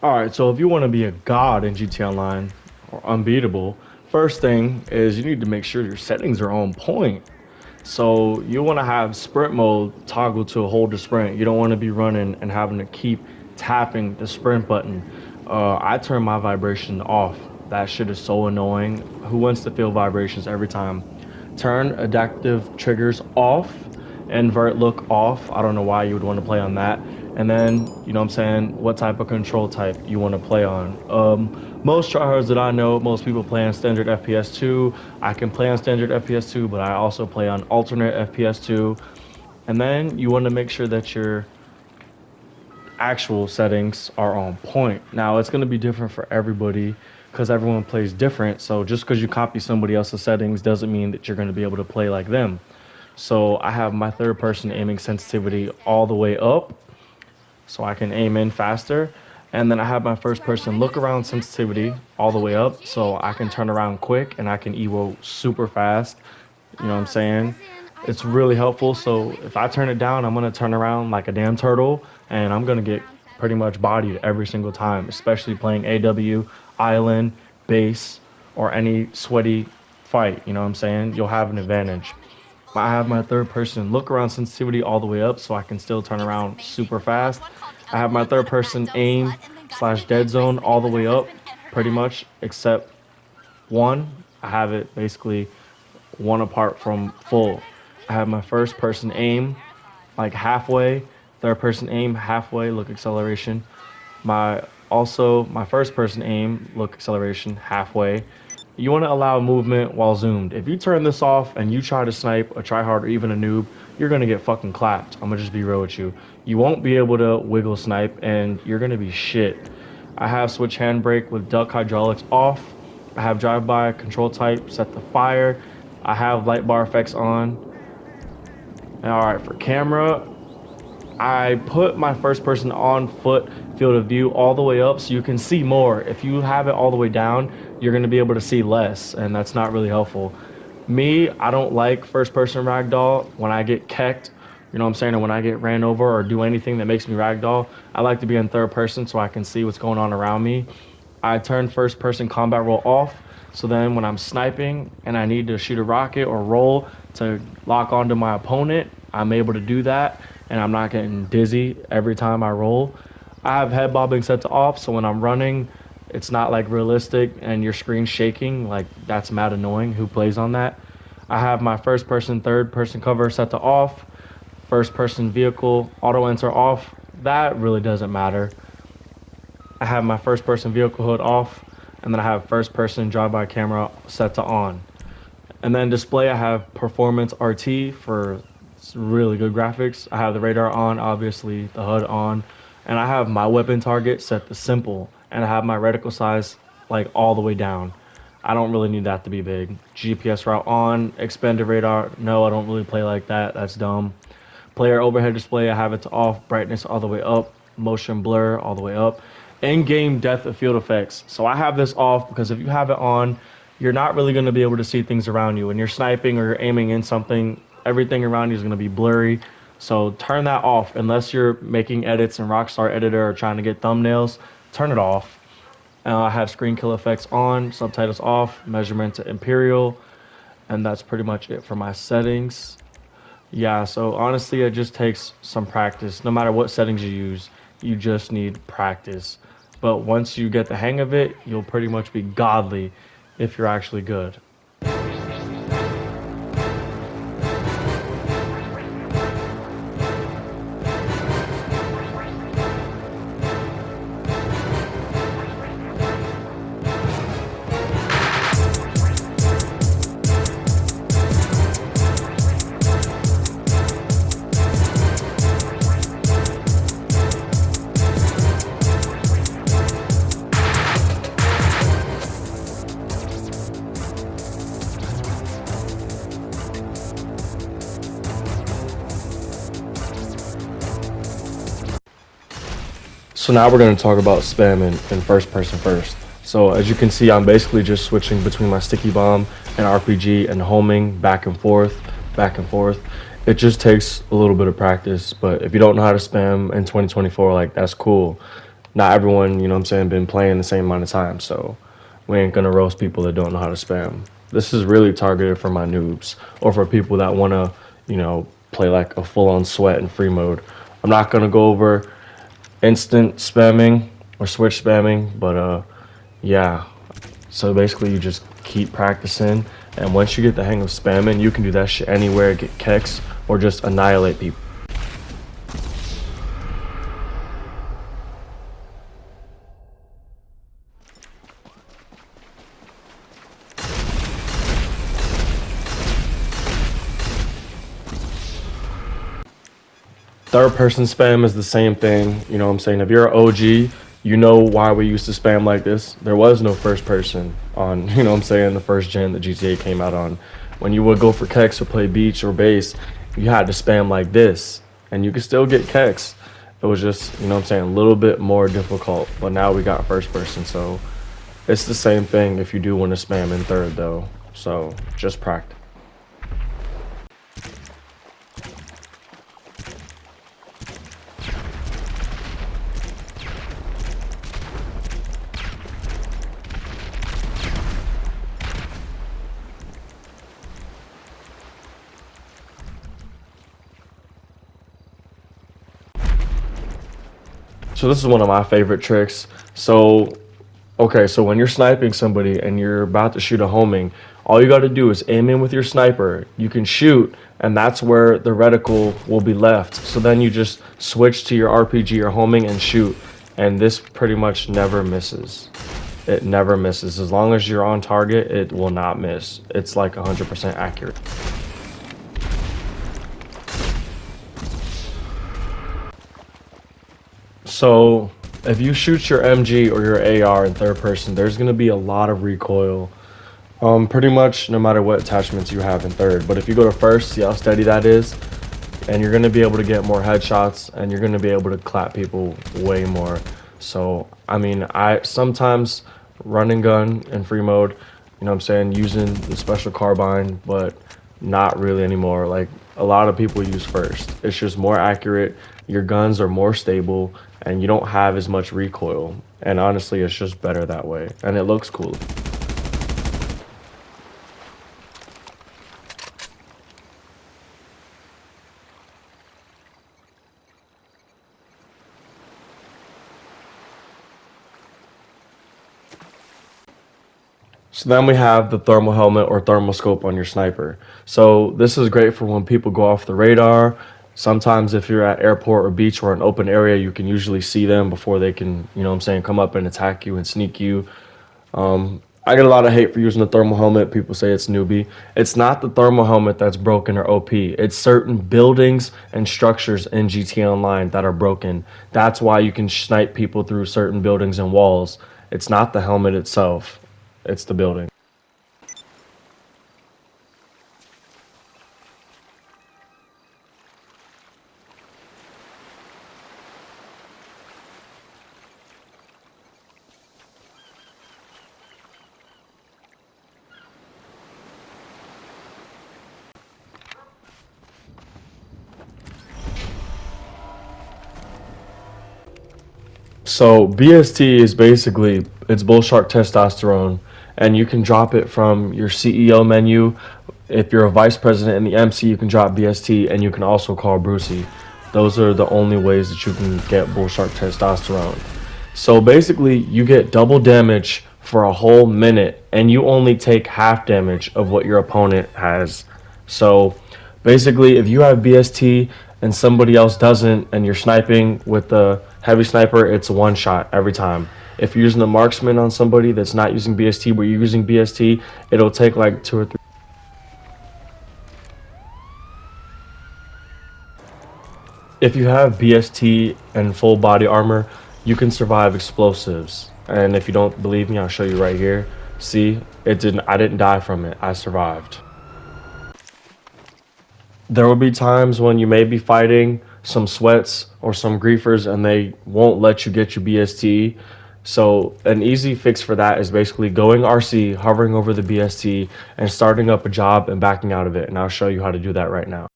All right, so if you want to be a god in GTA Online or unbeatable, first thing is you need to make sure your settings are on point. So you want to have sprint mode toggle to hold the sprint. You don't want to be running and having to keep tapping the sprint button. I turn my vibration off. That shit is so annoying. Who wants to feel vibrations every time? Turn adaptive triggers off, invert look off. I don't know why you would want to play on that. And then, you know what I'm saying, what type of control type you want to play on. Most tryhards that I know, most people play on standard FPS 2. I can play on standard FPS 2, but I also play on alternate FPS 2. And then you want to make sure that your actual settings are on point. Now, it's going to be different for everybody because everyone plays different. So just because you copy somebody else's settings doesn't mean that you're going to be able to play like them. So I have my third person aiming sensitivity all the way up so I can aim in faster. And then I have my first person look around sensitivity all the way up so I can turn around quick and I can evo super fast. You know what I'm saying? It's really helpful. So if I turn it down, I'm going to turn around like a damn turtle and I'm going to get pretty much bodied every single time, especially playing AW, island, base, or any sweaty fight. You know what I'm saying? You'll have an advantage. I have my third person look around sensitivity all the way up so I can still turn around super fast. I have my third person aim slash dead zone all the way up pretty much except one. I have it basically one apart from full. I have my first person aim like halfway, third person aim halfway, look acceleration. My first person aim, look acceleration halfway. You want to allow movement while zoomed. If you turn this off and you try to snipe a tryhard or even a noob, you're gonna get fucking clapped. I'm gonna just be real with you. You won't be able to wiggle snipe and you're gonna be shit. I have switch handbrake with duck hydraulics off. I have drive-by control type set to fire. I have light bar effects on. All right, for camera, I put my first person on foot field of view all the way up so you can see more. If you have it all the way down, you're going to be able to see less, and that's not really helpful. Me, I don't like first person ragdoll. When I get kecked, you know what I'm saying, or when I get ran over or do anything that makes me ragdoll, I like to be in third person so I can see what's going on around me. I turn first person combat roll off, so then when I'm sniping and I need to shoot a rocket or roll to lock onto my opponent, I'm able to do that and I'm not getting dizzy every time I roll. I have head bobbing set to off, so when I'm running, it's not like realistic and your screen's shaking. Like, that's mad annoying. Who plays on that? I have my first person, third person cover set to off, first person vehicle, auto enter off. That really doesn't matter. I have my first person vehicle hood off, and then I have first person drive by camera set to on. And then display, I have performance RT for really good graphics. I have the radar on, obviously, the HUD on, and I have my weapon target set to simple, and I have my reticle size like all the way down. I don't really need that to be big. GPS route on, expanded radar. No, I don't really play like that. That's dumb. Player overhead display, I have it to off, brightness all the way up, motion blur all the way up. In-game depth of field effects. So I have this off because if you have it on, you're not really going to be able to see things around you. When you're sniping or you're aiming in something, everything around you is going to be blurry. So turn that off unless you're making edits in Rockstar Editor or trying to get thumbnails. Turn it off. I have screen kill effects on, subtitles off, measurement to Imperial, and that's pretty much it for my settings. Yeah, so honestly, it just takes some practice. No matter what settings you use, you just need practice. But once you get the hang of it, you'll pretty much be godly if you're actually good. So now we're going to talk about spam in first person first. So as you can see, I'm basically just switching between my sticky bomb and RPG and homing back and forth, back and forth. It just takes a little bit of practice, but if you don't know how to spam in 2024, like, that's cool. not everyone, you know what I'm saying, been playing the same amount of time, so we ain't gonna roast people that don't know how to spam. This is really targeted for my noobs or for people that wanna, play like a full-on sweat in free mode. I'm not gonna go over instant spamming or switch spamming, but yeah. So basically, you just keep practicing, and once you get the hang of spamming, you can do that shit anywhere, get kicks, or just annihilate people. Third person spam is the same thing. You know what I'm saying? If you're an OG, you know why we used to spam like this. There was no first person on, you know what I'm saying, the first gen that GTA came out on. When you would go for keks or play beach or base, you had to spam like this. And you could still get keks. It was just, you know what I'm saying, a little bit more difficult. But now we got first person, so it's the same thing if you do want to spam in third though. So just practice. So this is one of my favorite tricks. Okay, so when you're sniping somebody and you're about to shoot a homing, all you got to do is aim in with your sniper. You can shoot, and that's where the reticle will be left. So then you just switch to your RPG or homing and shoot, and this pretty much never misses. It never misses. As long as you're on target, it will not miss. It's like 100% accurate. So if you shoot your MG or your AR in third person, there's gonna be a lot of recoil. Pretty much no matter what attachments you have in third. But if you go to first, see how steady that is, and you're gonna be able to get more headshots, and you're gonna be able to clap people way more. So I mean, I sometimes run and gun in free mode, you know what I'm saying, using the special carbine, but not really anymore. Like a lot of people use first. It's just more accurate, your guns are more stable, and you don't have as much recoil. And honestly, it's just better that way, and it looks cool. So then we have the thermal helmet or thermal scope on your sniper. So this is great for when people go off the radar. Sometimes if you're at airport or beach or an open area, you can usually see them before they can, you know what I'm saying, come up and attack you and sneak you. I get a lot of hate for using the thermal helmet. People say it's newbie. It's not the thermal helmet that's broken or OP. It's certain buildings and structures in GTA Online that are broken. That's why you can snipe people through certain buildings and walls. It's not the helmet itself. It's the building. So BST is basically it's bull shark testosterone, and you can drop it from your CEO menu. If you're a vice president in the MC, you can drop BST, and you can also call Brucey. Those are the only ways that you can get bull shark testosterone. So basically, you get double damage for a whole minute, and you only take half damage of what your opponent has. So basically, if you have BST and somebody else doesn't, and you're sniping with the heavy sniper, it's one shot every time. If you're using the marksman on somebody that's not using BST, but you're using BST, it'll take like 2 or 3. If you have BST and full body armor, you can survive explosives. And if you don't believe me, I'll show you right here. See, I didn't die from it. I survived. There will be times when you may be fighting some sweats or some griefers and they won't let you get your BST. So an easy fix for that is basically going RC, hovering over the BST, and starting up a job and backing out of it. And I'll show you how to do that right now.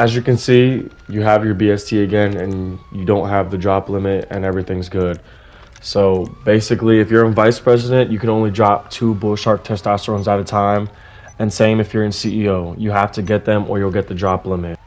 As you can see, you have your BST again, and you don't have the drop limit, and everything's good. So basically, if you're in vice president, you can only drop 2 bull shark testosterones at a time. And same if you're in CEO, you have to get them or you'll get the drop limit.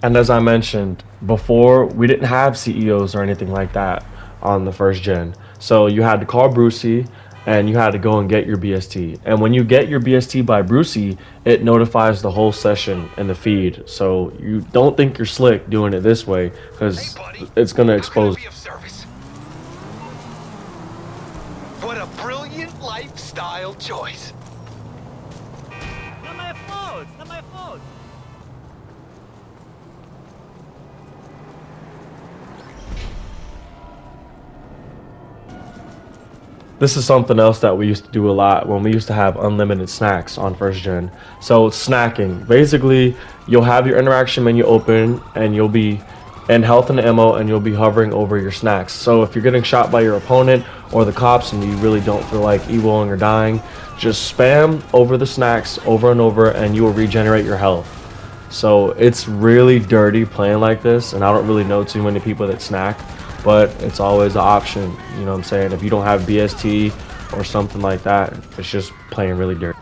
And as I mentioned before, we didn't have CEOs or anything like that on the first gen. So you had to call Brucey and you had to go and get your BST. And when you get your BST by Brucey, it notifies the whole session in the feed. So you don't think you're slick doing it this way because it's going to expose. What a brilliant lifestyle choice. Not my fault! Not my fault! This is something else that we used to do a lot when we used to have unlimited snacks on first gen. So snacking, basically you'll have your interaction menu open and you'll be in health and ammo and you'll be hovering over your snacks. So if you're getting shot by your opponent or the cops and you really don't feel like evoing or dying, just spam over the snacks over and over and you will regenerate your health. So it's really dirty playing like this, and I don't really know too many people that snack, but it's always an option, you know what I'm saying? If you don't have BST or something like that, it's just playing really dirty.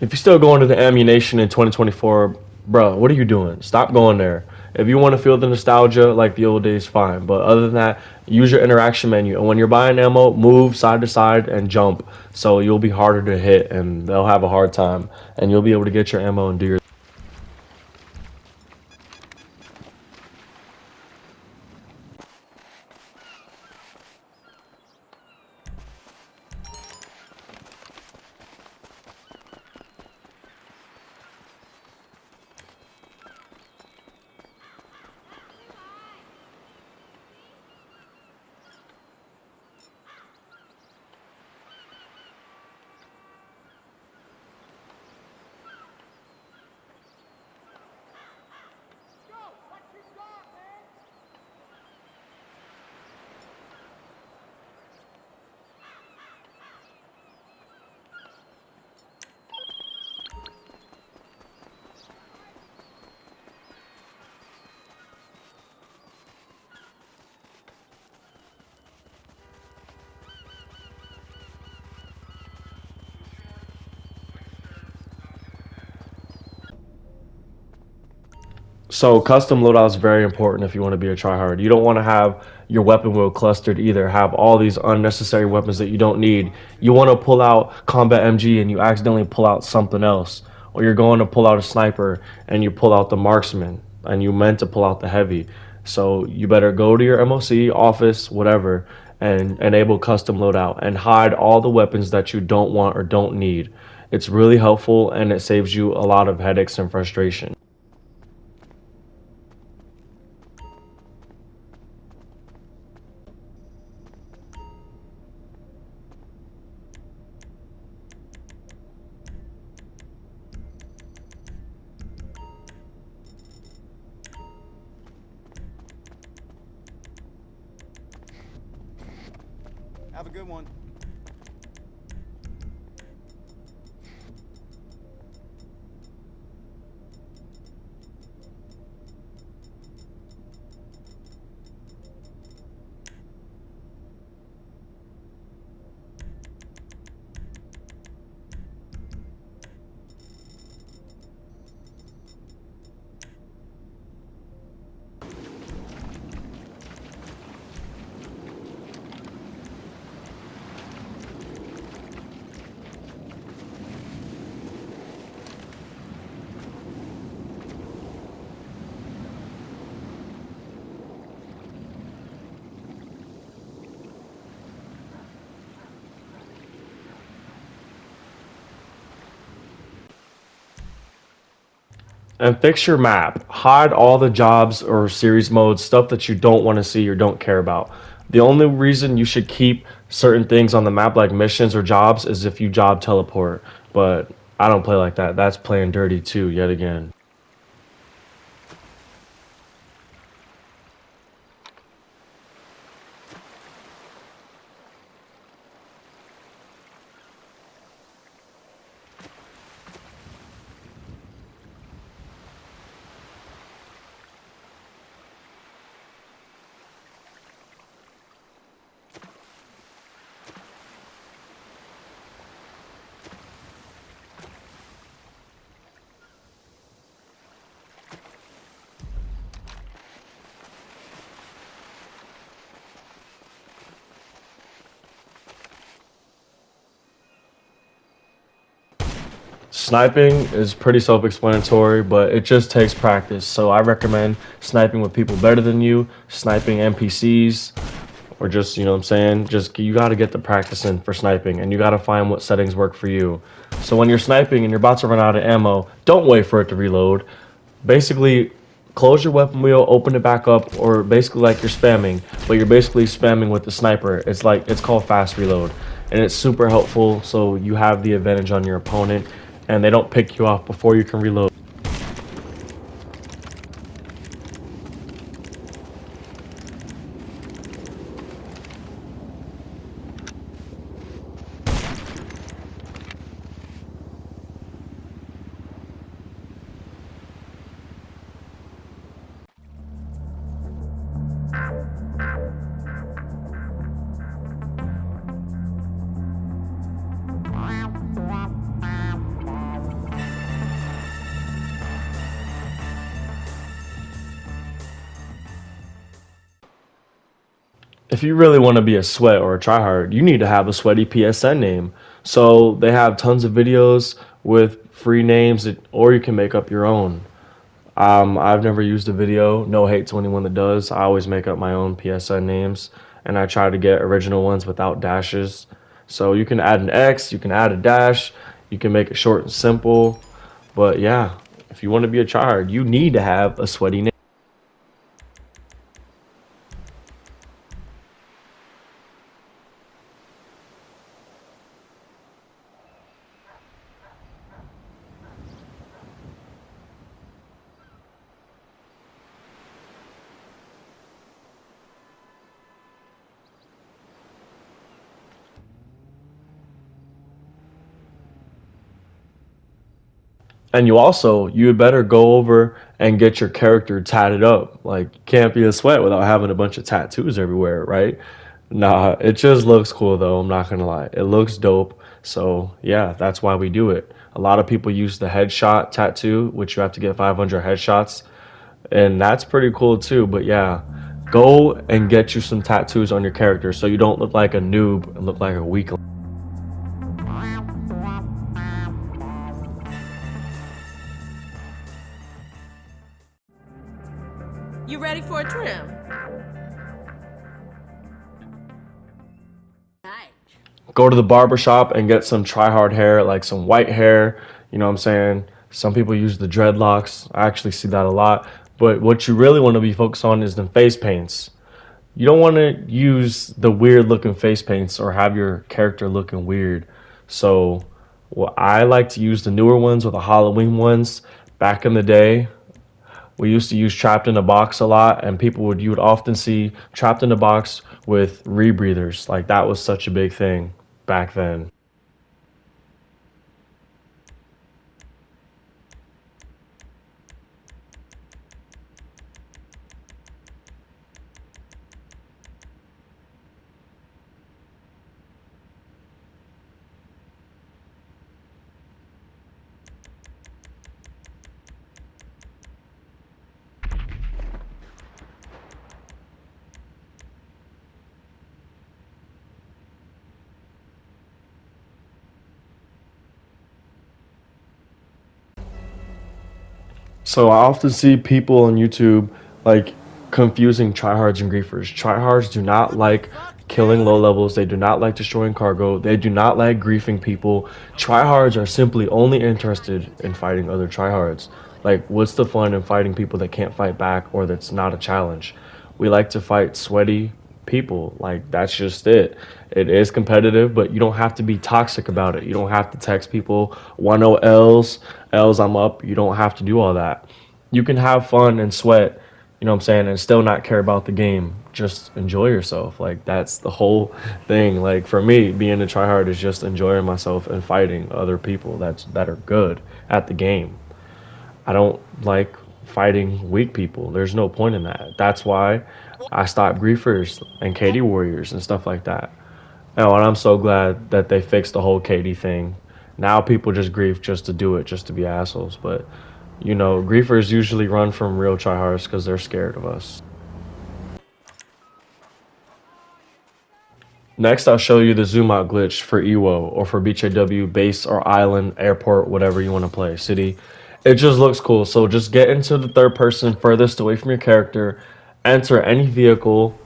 If you're still going to the ammunition in 2024, bro, what are you doing? Stop going there. If you want to feel the nostalgia like the old days, fine. But other than that, use your interaction menu. And when you're buying ammo, move side to side and jump. So you'll be harder to hit and they'll have a hard time. And you'll be able to get your ammo and do your... So custom loadout is very important if you want to be a tryhard. You don't want to have your weapon wheel clustered either. Have all these unnecessary weapons that you don't need. You want to pull out combat MG and you accidentally pull out something else. Or you're going to pull out a sniper and you pull out the marksman and you meant to pull out the heavy. So you better go to your MOC, office, whatever, and enable custom loadout and hide all the weapons that you don't want or don't need. It's really helpful and it saves you a lot of headaches and frustration. Have a good one. And fix your map. Hide all the jobs or series modes, stuff that you don't want to see or don't care about. The only reason you should keep certain things on the map like missions or jobs is if you job teleport, but I don't play like that. That's playing dirty too, yet again. Sniping is pretty self-explanatory, but it just takes practice. So I recommend sniping with people better than you, sniping NPCs, or just, you know what I'm saying? Just, you got to get the practice in for sniping, and you got to find what settings work for you. So when you're sniping and you're about to run out of ammo, don't wait for it to reload. Basically, close your weapon wheel, open it back up, or basically like you're spamming, but you're basically spamming with the sniper. It's called fast reload, and it's super helpful, so you have the advantage on your opponent and they don't pick you off before you can reload. If you really want to be a sweat or a tryhard, you need to have a sweaty PSN name. So they have tons of videos with free names, or you can make up your own. I've never used a video. No hate to anyone that does. I always make up my own PSN names, and I try to get original ones without dashes. So you can add an X, you can add a dash, you can make it short and simple. But yeah, if you want to be a tryhard, you need to have a sweaty name. And you better go over and get your character tatted up. Like, you can't be a sweat without having a bunch of tattoos everywhere, right? Nah, it just looks cool though, I'm not gonna lie. It looks dope. So yeah, that's why we do it. A lot of people use the headshot tattoo, which you have to get 500 headshots. And that's pretty cool too. But yeah, go and get you some tattoos on your character so you don't look like a noob and look like a weakling. You ready for a trim? Right. Go to the barber shop and get some Tryhard hair, like some white hair. You know what I'm saying? Some people use the dreadlocks. I actually see that a lot. But what you really want to be focused on is the face paints. You don't want to use the weird looking face paints or have your character looking weird. So, well, I like to use the newer ones or the Halloween ones. Back in the day, we used to use Trapped in a Box a lot, and you would often see Trapped in a Box with rebreathers. Like, that was such a big thing back then. So I often see people on YouTube like confusing tryhards and griefers. Tryhards do not like killing low levels. They do not like destroying cargo. They do not like griefing people. Tryhards are simply only interested in fighting other tryhards. Like, what's the fun in fighting people that can't fight back or that's not a challenge? We like to fight sweaty people. Like, that's just it. It is competitive, but you don't have to be toxic about it. You don't have to text people 10 L's I'm up. You don't have to do all that. You can have fun and sweat, you know what I'm saying, and still not care about the game. Just enjoy yourself. Like, that's the whole thing. Like, for me, being a tryhard is just enjoying myself and fighting other people that are good at the game. I don't like fighting weak people. There's no point in that. That's why I stopped griefers and KD warriors and stuff like that. Oh, and I'm so glad that they fixed the whole KD thing. Now people just grief just to do it, just to be assholes. But you know, griefers usually run from real tryhards because they're scared of us. Next, I'll show you the zoom out glitch for EWO or for BHAW, base or island, airport, whatever you want to play, city. It just looks cool. So just get into the third person furthest away from your character, enter any vehicle,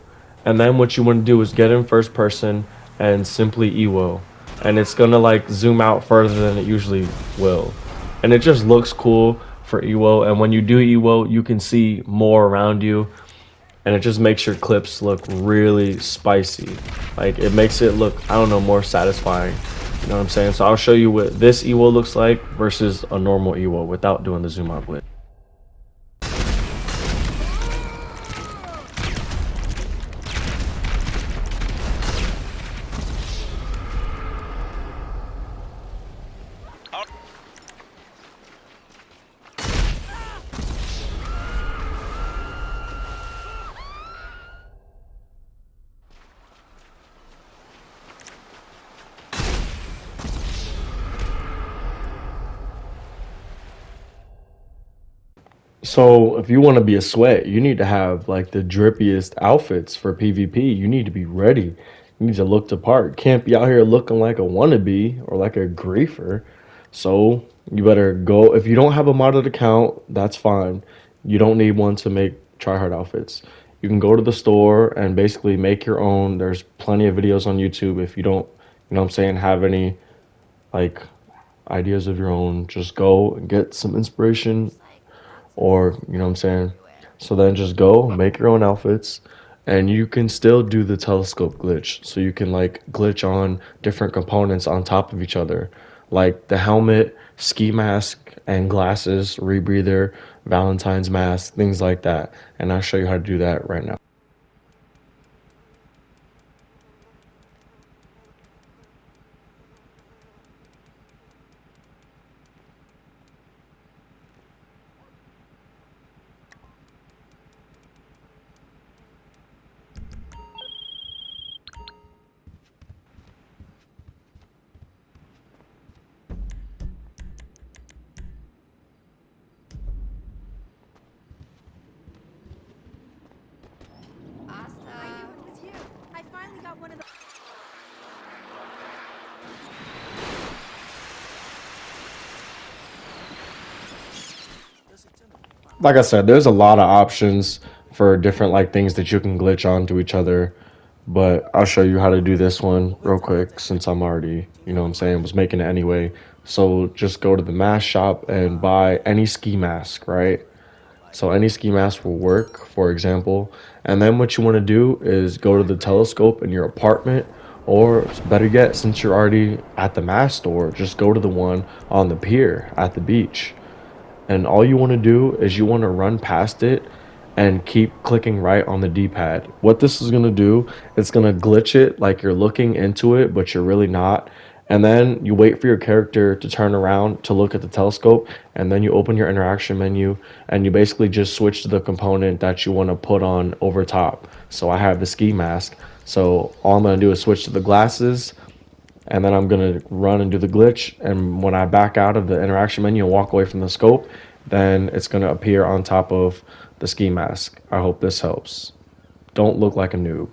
and then what you want to do is get in first person and simply EWO. And it's gonna like zoom out further than it usually will. And it just looks cool for EWO. And when you do EWO, you can see more around you, and it just makes your clips look really spicy. Like, it makes it look, I don't know, more satisfying. You know what I'm saying? So I'll show you what this EWO looks like versus a normal EWO without doing the zoom out glitch. So if you want to be a sweat, you need to have like the drippiest outfits for PvP. You need to be ready. You need to look the part. Can't be out here looking like a wannabe or like a griefer. So you better go. If you don't have a modded account, that's fine. You don't need one to make tryhard outfits. You can go to the store and basically make your own. There's plenty of videos on YouTube. If you don't, you know what I'm saying, have any like ideas of your own, just go and get some inspiration, or you know what I'm saying. So then just go make your own outfits, and you can still do the telescope glitch. So you can like glitch on different components on top of each other, like the helmet, ski mask, and glasses, rebreather, Valentine's mask, things like that. And I'll show you how to do that right now. I finally got one of the. Like I said, there's a lot of options for different like things that you can glitch onto each other, but I'll show you how to do this one real quick since I'm already, you know what I'm saying, was making it anyway. So just go to the mask shop and buy any ski mask, right? So any ski mask will work, for example. And then what you want to do is go to the telescope in your apartment, or better yet, since you're already at the mask store, just go to the one on the pier at the beach. And all you want to do is you want to run past it and keep clicking right on the D-pad. What this is going to do, it's going to glitch it like you're looking into it, but you're really not. And then you wait for your character to turn around to look at the telescope, and then you open your interaction menu, and you basically just switch to the component that you want to put on over top. So I have the ski mask. So all I'm going to do is switch to the glasses, and then I'm going to run and do the glitch. And when I back out of the interaction menu and walk away from the scope, then it's going to appear on top of the ski mask. I hope this helps. Don't look like a noob.